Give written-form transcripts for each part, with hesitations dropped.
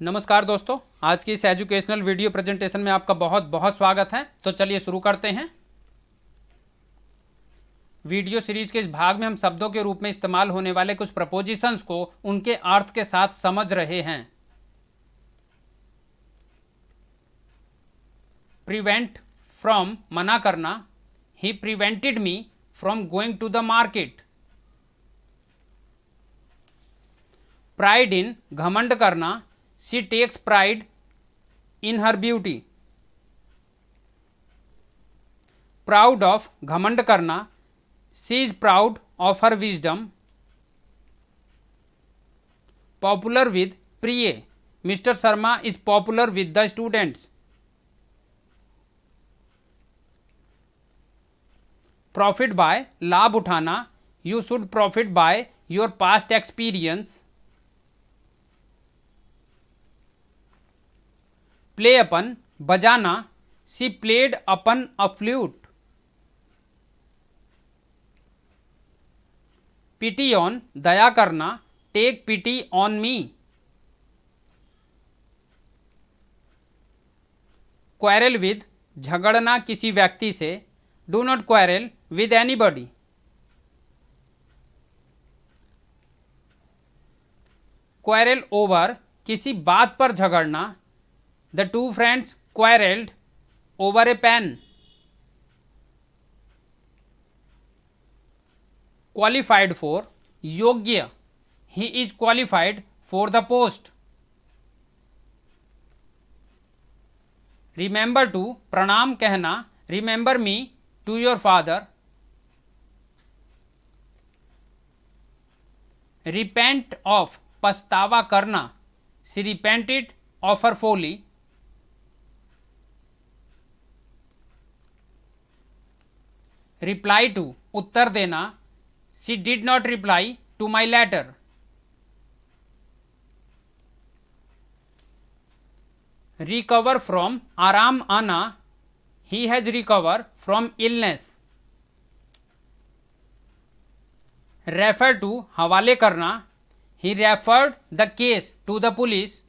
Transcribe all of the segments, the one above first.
नमस्कार दोस्तों, आज की इस एजुकेशनल वीडियो प्रेजेंटेशन में आपका बहुत बहुत स्वागत है। तो चलिए शुरू करते हैं। वीडियो सीरीज के इस भाग में हम शब्दों के रूप में इस्तेमाल होने वाले कुछ प्रपोजिशंस को उनके अर्थ के साथ समझ रहे हैं। प्रिवेंट फ्रॉम मना करना, he prevented me from going to the market. Pride in घमंड करना, she takes pride in her beauty. Proud of घमंड करना, she is proud of her wisdom. Popular with प्रिय, Mr Sharma is popular with the students. Profit by लाभ उठाना, you should profit by your past experience. Play upon बजाना, she played upon a flute. Pity on दया करना, take pity on me. Quarrel with झगड़ना किसी व्यक्ति से, do not quarrel with anybody. Quarrel over किसी बात पर झगड़ना, The two friends quarreled over a pen. Qualified for योग्य, he is qualified for the post. Remember to प्रणाम कहना, remember me to your father. Repent of पछतावा करना, she repented of her folly. Reply to उत्तर देना, she did not reply to my letter. Recover from आराम आना, he has recover from illness. Refer to हवाले करना, he referred the case to the police.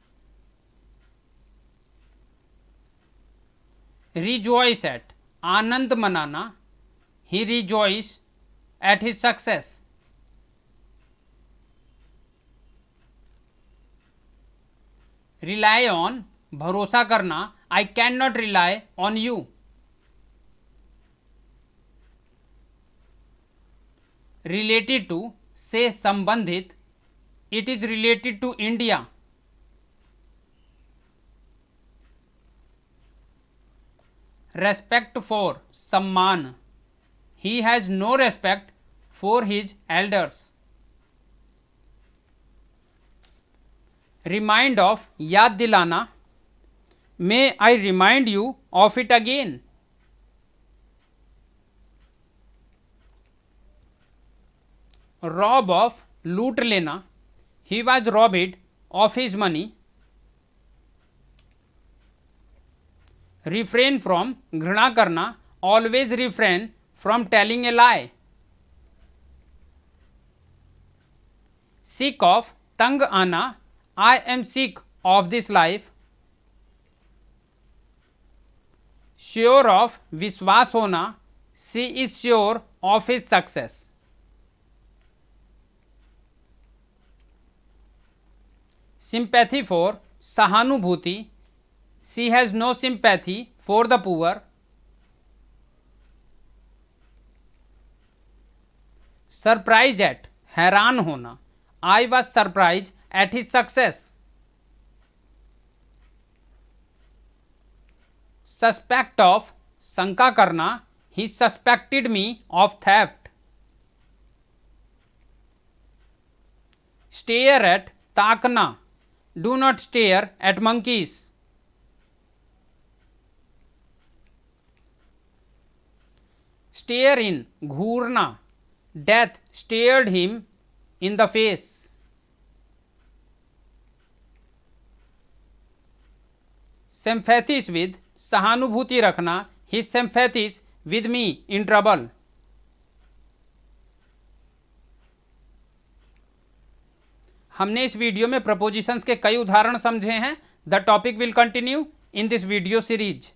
Rejoice at आनंद मनाना, he rejoiced at his success. Rely on भरोसा करना, I cannot rely on you. Related to से संबंधित, it is related to India. Respect for सम्मान, he has no respect for his elders. Remind of याद दिलाना, may I remind you of it again. Rob of लूट लेना, he was robbed of his money. Refrain from घृणा करना, always refrain from telling a lie. Sick of तंग आना, I am sick of this life. Sure of विश्वास होना, she is sure of his success. Sympathy for सहानुभूति, she has no sympathy for the poor. Surprise at हैरान होना, I was surprise at his success. Suspect of शंका करना, he suspected me of theft. Stare at ताकना, do not stare at monkeys. Stare in घूरना, Death stared him in the face. Sympathies with सहानुभूति रखना, his sympathies with me in trouble. हमने इस video में propositions के कई उदाहरण समझे हैं। The topic will continue in this video series.